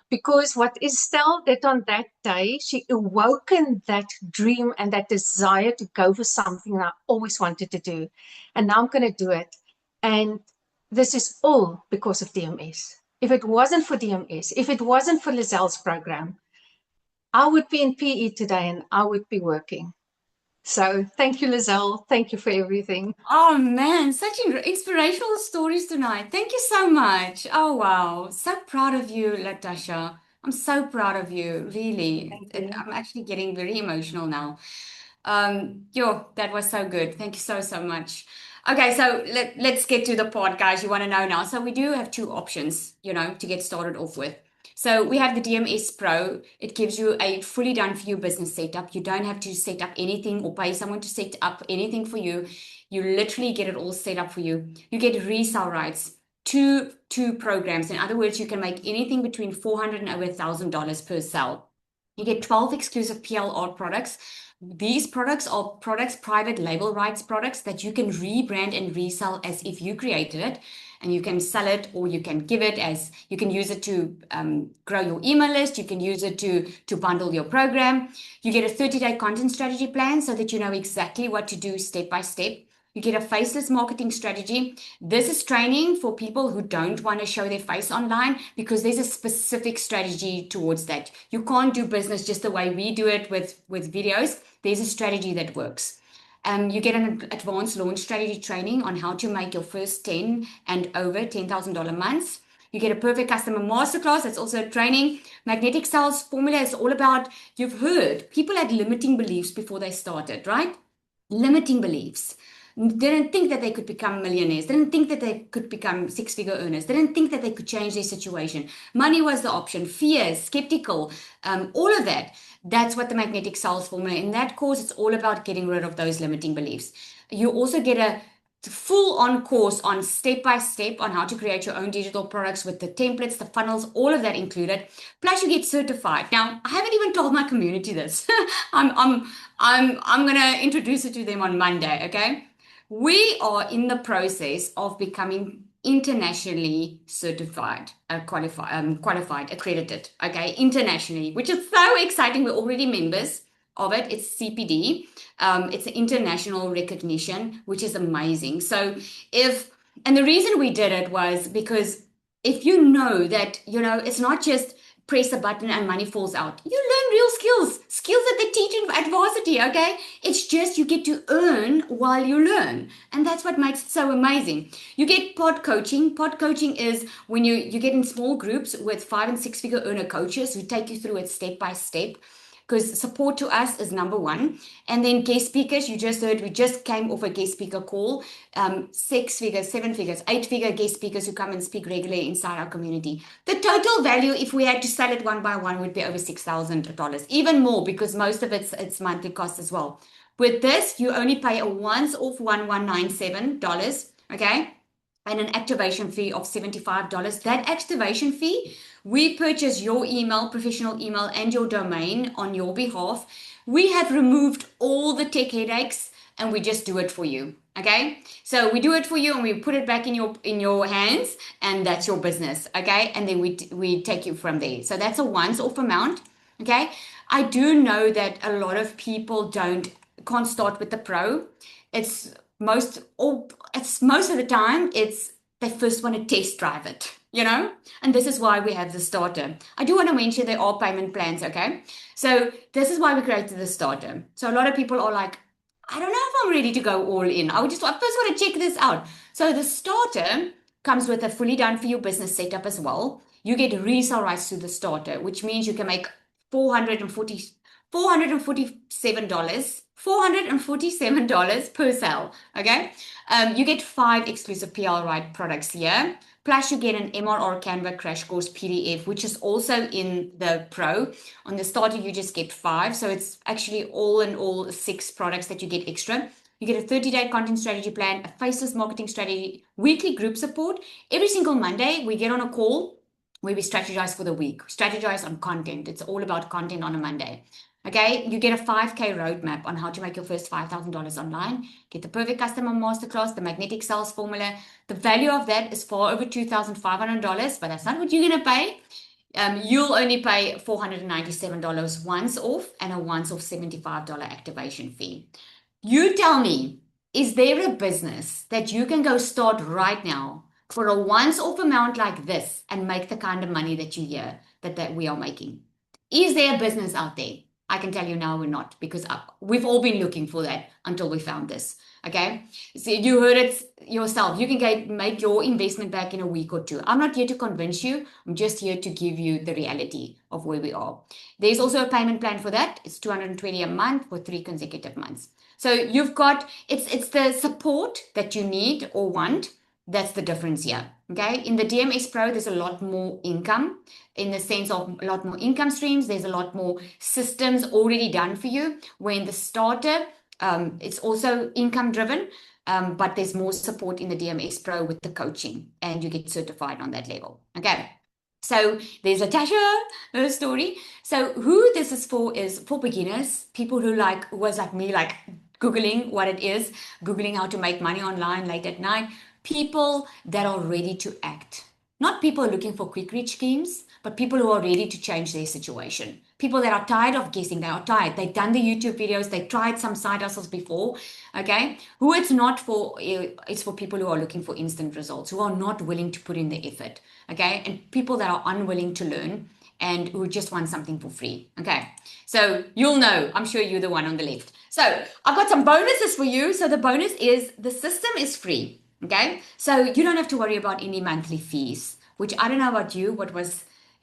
Because what Estelle did on that day, she awoken that dream and that desire to go for something that I always wanted to do. And now I'm going to do it. And this is all because of DMS. If it wasn't for DMS, if it wasn't for Lizelle's program, I would be in PE today and I would be working. So thank you, Lizelle. Thank you for everything. Oh man, such inspirational stories tonight. Thank you so much. Oh wow, so proud of you, Latasha. I'm so proud of you, really. I'm actually getting very emotional now. That was so good. Thank you so much. Okay, so let's get to the pod, guys. You want to know now. So we do have 2 options, to get started off with. So we have the DMS Pro. It gives you a fully done for you business setup. You don't have to set up anything or pay someone to set up anything for you. You literally get it all set up for you. You get resale rights to 2 programs. In other words, you can make anything between $400 and over $1,000 per sale. You get 12 exclusive PL art products. These products are private label rights products that you can rebrand and resell as if you created it. And you can sell it, or you can give it as, you can use it to grow your email list. You can use it to bundle your program. You get a 30-day content strategy plan so that you know exactly what to do step by step. You get a faceless marketing strategy. This is training for people who don't want to show their face online because there's a specific strategy towards that. You can't do business just the way we do it with videos. There's a strategy that works. You get an advanced launch strategy training on how to make your first 10 and over $10,000 months. You get a perfect customer masterclass. That's also a training. Magnetic Sales Formula is all about, you've heard, people had limiting beliefs before they started, right? Limiting beliefs. Didn't think that they could become millionaires, didn't think that they could become six-figure earners, didn't think that they could change their situation. Money was the option, fears, skeptical, all of that. That's what the Magnetic Sales Formula. In that course, it's all about getting rid of those limiting beliefs. You also get a full-on course on step-by-step on how to create your own digital products with the templates, the funnels, all of that included. Plus, you get certified. Now, I haven't even told my community this. I'm gonna introduce it to them on Monday. Okay. We are in the process of becoming internationally certified, qualified, accredited, okay, internationally, which is so exciting. We're already members of it. It's CPD. It's an international recognition, which is amazing. So and the reason we did it was because if you know that, it's not just press a button and money falls out. You learn real skills that they teach in adversity, okay? It's just you get to earn while you learn. And that's what makes it so amazing. You get pod coaching. Pod coaching is when you get in small groups with 5- and 6-figure earner coaches who take you through it step by step. Because support to us is number one. And then guest speakers, you just heard, we just came off a guest speaker call. 6 figures, 7 figures, 8-figure guest speakers who come and speak regularly inside our community. The total value, if we had to sell it one by one, would be over $6,000. Even more, because most of it's monthly cost as well. With this, you only pay a once-off $1197, okay? And an activation fee of $75. That activation fee, we purchase your email, professional email, and your domain on your behalf. We have removed all the tech headaches and we just do it for you. Okay, so we do it for you and we put it back in your hands, and that's your business. Okay, and then we take you from there. So that's a once-off amount. Okay, I do know that a lot of people can't start with the pro. It's most of the time they first want to test drive it, and this is why we have the starter. I do want to mention there are payment plans, okay? So this is why we created the starter. So a lot of people are like, I don't know if I'm ready to go all in. I first want to check this out. So the starter comes with a fully done for you business setup as well. You get resale rights to the starter, which means you can make $447 per sale, okay? You get 5 exclusive PL Right products here. Plus, you get an MRR Canva crash course PDF, which is also in the Pro. On the starter, you just get 5. So it's actually all in all 6 products that you get extra. You get a 30-day content strategy plan, a faceless marketing strategy, weekly group support. Every single Monday, we get on a call where we strategize for the week, strategize on content. It's all about content on a Monday. Okay, you get a 5K roadmap on how to make your first $5,000 online. Get the perfect customer masterclass, the Magnetic Sales Formula. The value of that is far over $2,500, but that's not what you're going to pay. You'll only pay $497 once off and a once off $75 activation fee. You tell me, is there a business that you can go start right now for a once off amount like this and make the kind of money that you hear that we are making? Is there a business out there? I can tell you now we're not, because we've all been looking for that until we found this. Okay, so you heard it yourself. You can make your investment back in a week or 2. I'm not here to convince you. I'm just here to give you the reality of where we are. There's also a payment plan for that. It's $220 a month for 3 consecutive months. So you've got, it's the support that you need or want. That's the difference here. Okay, in the DMS Pro, there's a lot more income, in the sense of a lot more income streams. There's a lot more systems already done for you. Where in the starter, it's also income driven, but there's more support in the DMS Pro with the coaching, and you get certified on that level. Okay, so there's Latasha, her story. So who this is for beginners, people who was like me, like Googling what it is, Googling how to make money online late at night. People that are ready to act. Not people looking for quick reach schemes, but people who are ready to change their situation. people that are tired of guessing. They are tired. They've done the YouTube videos. They tried some side hustles before. Okay. Who it's not for, it's for people who are looking for instant results, who are not willing to put in the effort. Okay. And people that are unwilling to learn and who just want something for free. Okay. So you'll know, I'm sure you're the one on the left. So I've got some bonuses for you. So the bonus is the system is free. Okay. So you don't have to worry about any monthly fees, which I don't know about you,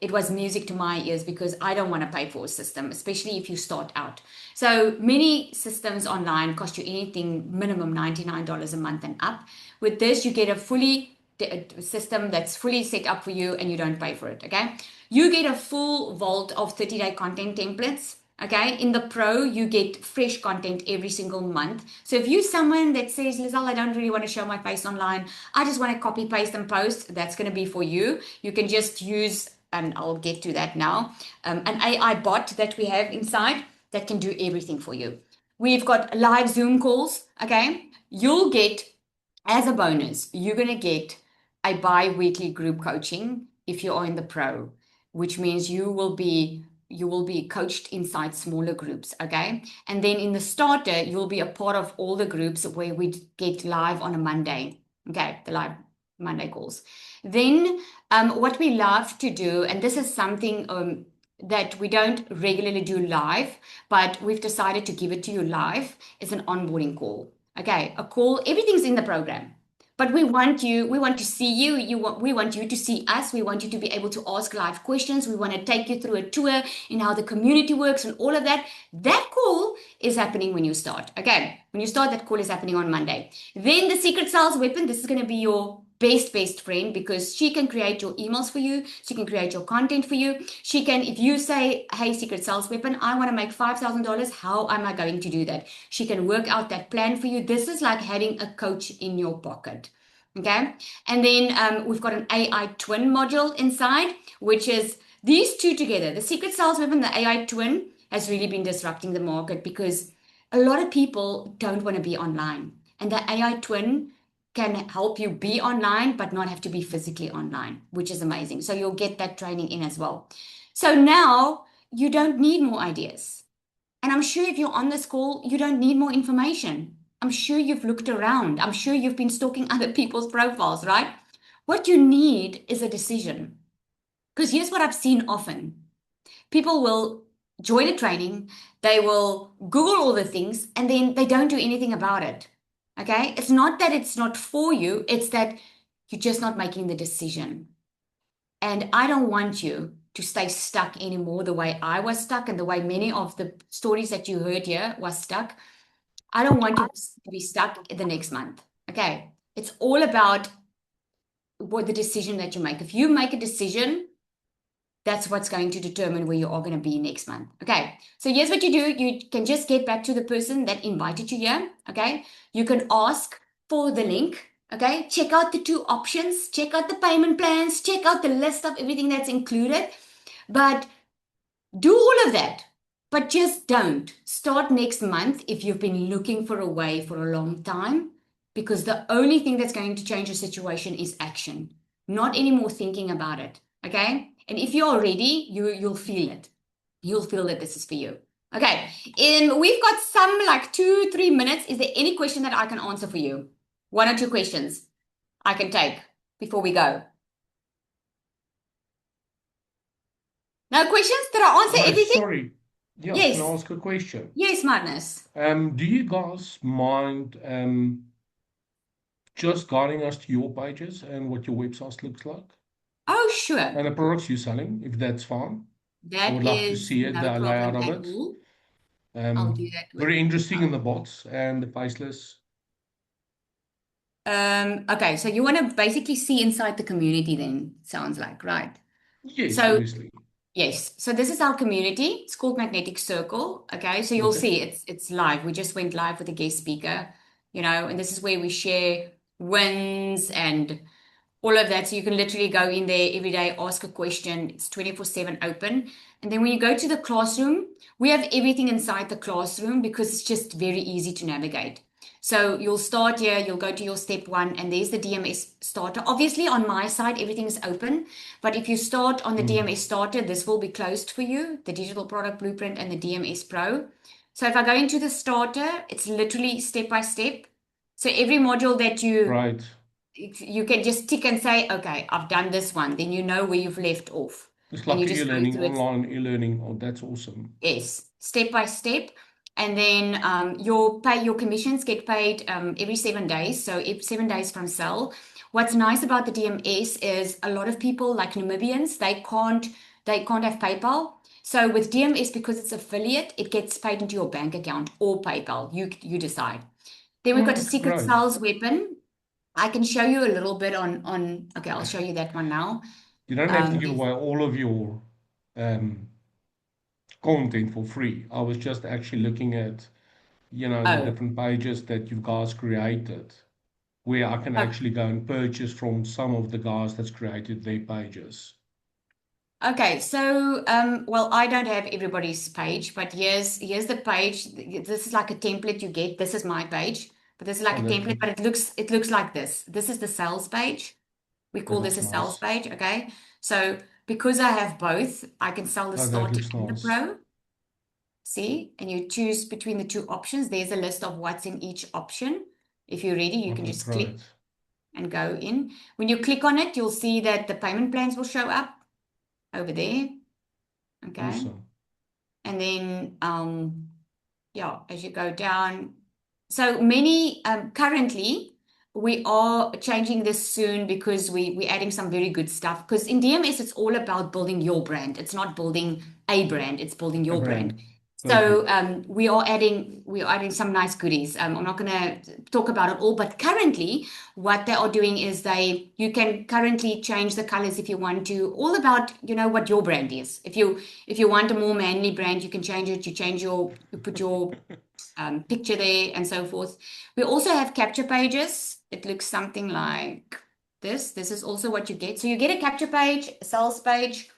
it was music to my ears because I don't want to pay for a system, especially if you start out. So many systems online cost you anything minimum $99 a month and up. With this, you get a system that's fully set up for you and you don't pay for it, okay? You get a full vault of 30-day content templates, okay? In the Pro, you get fresh content every single month. So if you're someone that says, Lizelle, I don't really want to show my face online, I just want to copy, paste, and post, that's going to be for you. You can just use, and I'll get to that now, an AI bot that we have inside that can do everything for you. We've got live Zoom calls, okay? You'll get, as a bonus, you're going to get a bi-weekly group coaching if you are in the Pro, which means you will be coached inside smaller groups, okay? And then in the starter, you'll be a part of all the groups where we get live on a Monday, okay? The live Monday calls. Then what we love to do, and this is something that we don't regularly do live, but we've decided to give it to you live, is an onboarding call. Okay, a call, everything's in the program. But we want to see you, we want you to see us, we want you to be able to ask live questions, we want to take you through a tour in how the community works and all of that. That call is happening when you start, okay? When you start, that call is happening on Monday. Then the Secret Sales Weapon, this is going to be your best friend because she can create your emails for you, she can create your content for you, she can, if you say, hey, Secret Sales Weapon, I want to make $5,000, how am I going to do that? She can work out that plan for you. This is like having a coach in your pocket, okay? And then we've got an AI twin module inside, which is these two together. The Secret Sales Weapon, the AI twin, has really been disrupting the market because a lot of people don't want to be online, and the AI twin can help you be online, but not have to be physically online, which is amazing. So you'll get that training in as well. So now you don't need more ideas. And I'm sure if you're on this call, you don't need more information. I'm sure you've looked around. I'm sure you've been stalking other people's profiles, right? What you need is a decision. Because here's what I've seen often. People will join a training, they will Google all the things, and then they don't do anything about it. Okay, it's not that it's not for you, it's that you're just not making the decision. And I don't want you to stay stuck anymore the way I was stuck and the way many of the stories that you heard here was stuck. I don't want you to be stuck the next month. Okay, it's all about what the decision that you make. If you make a decision, that's what's going to determine where you are going to be next month. Okay, so here's what you do. You can just get back to the person that invited you here. Okay, you can ask for the link. Okay, check out the two options, check out the payment plans, check out the list of everything that's included. But do all of that, but just don't start next month if you've been looking for a way for a long time, because the only thing that's going to change your situation is action, not any more thinking about it. Okay. And if you're ready, you'll feel it. You'll feel that this is for you. Okay. And we've got some like 2-3 minutes. Is there any question that I can answer for you? 1 or 2 questions I can take before we go. No questions? Did I answer everything? Sorry. Yeah, Yes. can I ask a question? Yes, Madness. Do you guys mind just guiding us to your pages and what your website looks like? Oh, sure. And the products you're selling, if that's fine. That would love to is see it, no the layout problem of at it. all. I'll do that with Very you. interesting in the bots and the faceless. Okay, so you want to basically see inside the community then, sounds like, right? Yes, So obviously. yes, so this is our community. It's called Magnetic Circle. Okay, so you'll Okay. see it's live. We just went live with a guest speaker, and this is where we share wins and all of that. So you can literally go in there every day, ask a question. It's 24/7 open. And then when you go to the classroom, we have everything inside the classroom because it's just very easy to navigate. So you'll start here, you'll go to your step 1, and there's the DMS starter. Obviously, on my side, everything's open, but if you start on the DMS starter, this will be closed for you, the Digital Product Blueprint and the DMS Pro. So if I go into the starter, it's literally step by step. So every module that Right. you can just tick and say, okay, I've done this one. Then you know where you've left off. It's And like you just go e-learning, through it. online e-learning. Oh, that's awesome. Yes, step by step. And then your commissions get paid every 7 days. So if 7 days from sale. What's nice about the DMS is a lot of people like Namibians, they can't have PayPal. So with DMS, because it's affiliate, it gets paid into your bank account or PayPal. You decide. Then we've got a secret Right. sales weapon. I can show you a little bit on okay, I'll show you that one now. You don't have to give Yes. away all of your content for free. I was just actually looking at, the Oh, different pages that you guys created, where I can oh, actually go and purchase from some of the guys that's created their pages. okay. So, well, I don't have everybody's page, but here's the page. This is like a template you get. This is my page, but this is like Oh, a that template, but it looks like this. This is the sales page. We call this a looks sales nice. page, okay? So because I have both, I can sell the Oh, that starter looks and the nice. pro. See, and you choose between the 2 options. There's a list of what's in each option. If you're ready, you can Okay, just click great. and go in. When you click on it, you'll see that the payment plans will show up over there. Okay. Awesome. And then, yeah, as you go down. So many, currently, we are changing this soon because we're adding some very good stuff. Because in DMS, it's all about building your brand. It's not building a brand, it's building A your brand. brand. So Perfect. we are adding some nice goodies. I'm not going to talk about it all, but currently what they are doing is you can currently change the colors if you want to, all about, what your brand is. If you want a more manly brand, you can change it. You put your picture there and so forth. We also have capture pages. It looks something like this. This is also what you get. So you get a capture page, a sales page.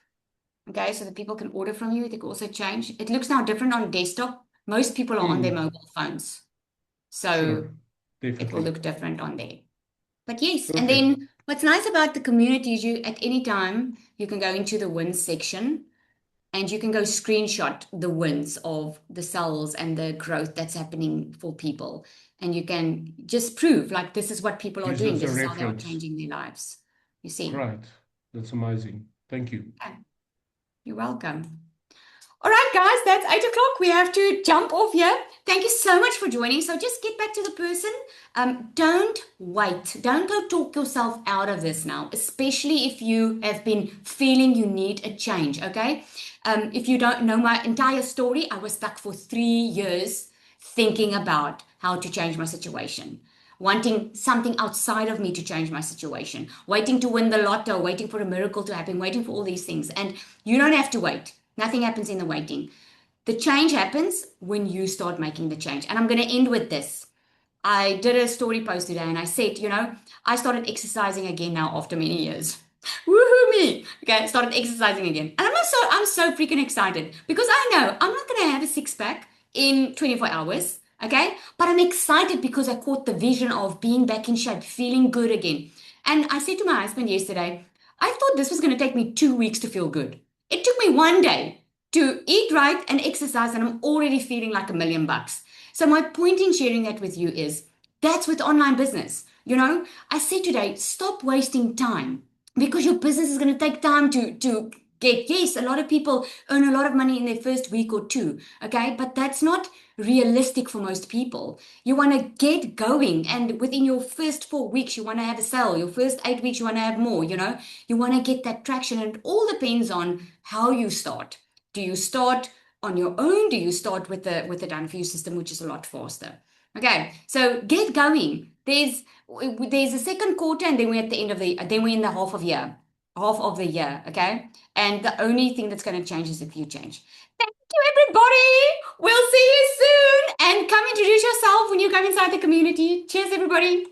Okay, so that people can order from you. They can also change. It looks now different on desktop. Most people are on their mobile phones. So Sure, it will definitely. look different on there. But yes, and Perfect. then what's nice about the community is at any time, you can go into the wins section and you can go screenshot the wins of the sales and the growth that's happening for people. And you can just prove like this is what people are Use doing. this as This a is how they are reference. changing their lives. You see? Great. That's amazing. Thank you. Okay. You're welcome. All right, guys, that's 8 o'clock. We have to jump off here. Thank you so much for joining. So just get back to the person. Don't wait. Don't go talk yourself out of this now, especially if you have been feeling you need a change, okay? If you don't know my entire story, I was stuck for 3 years thinking about how to change my situation, wanting something outside of me to change my situation, waiting to win the lotto, waiting for a miracle to happen, waiting for all these things. And you don't have to wait. Nothing happens in the waiting. The change happens when you start making the change. And I'm going to end with this. I did a story post today and I said, I started exercising again now after many years. Woohoo me. Okay, started exercising again. And I'm so freaking excited because I know I'm not going to have a 6-pack in 24 hours. Okay, but I'm excited because I caught the vision of being back in shape, feeling good again. And I said to my husband yesterday, I thought this was going to take me 2 weeks to feel good. It took me 1 day to eat right and exercise, and I'm already feeling like $1 million. So my point in sharing that with you is that's with online business. I said today, stop wasting time because your business is going to take time to get. Yes, a lot of people earn a lot of money in their first week or 2, okay? But that's not realistic for most people. You want to get going, and within your first 4 weeks, you want to have a sale. Your first 8 weeks, you want to have more, You want to get that traction, and it all depends on how you start. Do you start on your own? Do you start with the Done For You system, which is a lot faster? Okay, so get going. There's a second quarter, and then we're at the end of then we're in the half of the year, okay? And the only thing that's going to change is if you change. Thank you, everybody. We'll see you soon. And come introduce yourself when you come inside the community. Cheers, everybody.